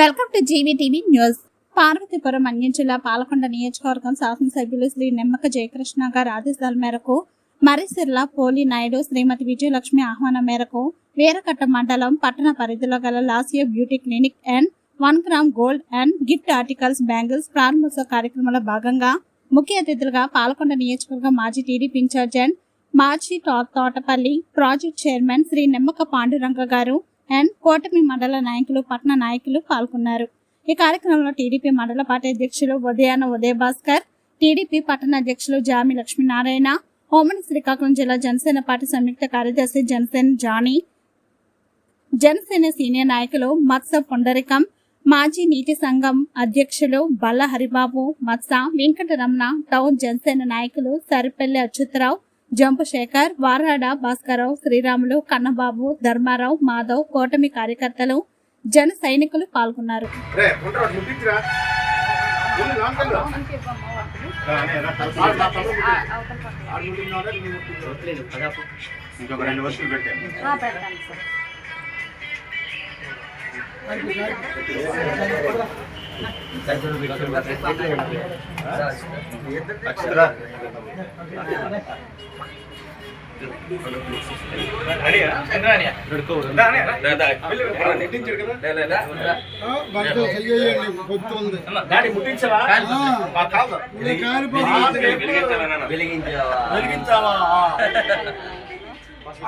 Welcome to GVTV news. Parvathipuram అన్యం జిల్లా పాలకొండ నియోజకవర్గం శాసనసభ్యులు శ్రీ నిమ్మక జయకృష్ణ గారి ఆదేశాల మేరకు మరిసిర్ల పోలి నాయుడు శ్రీమతి విజయలక్ష్మి ఆహ్వానం మేరకు వీరకట్ట మండలం పట్టణ పరిధిలో గల లాసియో beauty clinic and 1 gram gold and gift articles bangles ప్రారంభోత్సవ కార్యక్రమంలో భాగంగా ముఖ్య అతిథులుగా పాలకొండ నియోజకవర్గం మాజీ టీడీపీ ఇన్ఛార్జ్ అండ్ మాజీ తోటపల్లి ప్రాజెక్ట్ చైర్మన్ శ్రీ నిమ్మక పాండురంగ గారు అండ్ కోటమి మండల నాయకులు పట్టణ నాయకులు పాల్గొన్నారు. ఈ కార్యక్రమంలో టీడీపీ మండల పార్టీ అధ్యక్షులు ఉదయ భాస్కర్, టీడీపీ పట్టణ అధ్యక్షులు జామి లక్ష్మీనారాయణ, ఉమ్మడి శ్రీకాకుళం జిల్లా జనసేన పార్టీ సంయుక్త కార్యదర్శి జనసేన జానీ, జనసేన సీనియర్ నాయకులు మత్స పుండరికం, మాజీ నీటి సంఘం అధ్యక్షులు బల్ల హరిబాబు, మత్స వెంకటరమణ, టౌన్ జనసేన నాయకులు సరిపల్లి అచ్యుతరావు, జంపు శేఖర్, వారాడ భాస్కరరావు, శ్రీరాములు, కన్నబాబు, ధర్మారావు, మాధవ్, కోటమి కార్యకర్తలు, జన సైనికులు పాల్గొన్నారు.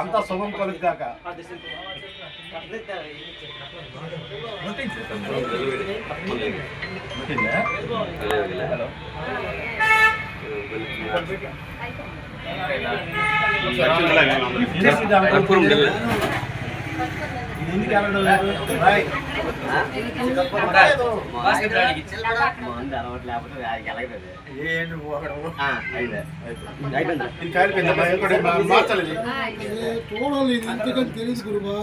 అంతా శుభం కలుగుగాక. తెలుసు గురువా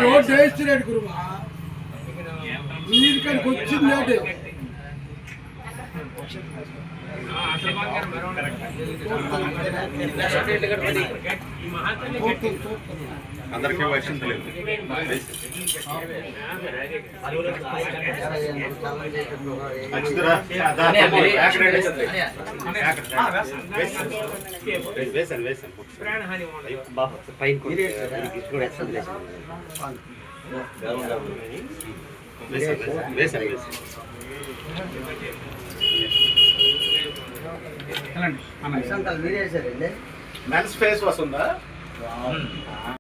రోడ్ వేస్తున్నాడు గురువా వీరికాడికి వచ్చింది అందరికీ వర్షం లేదు. మెన్స్ ఫేస్ వాష్ ఉందా?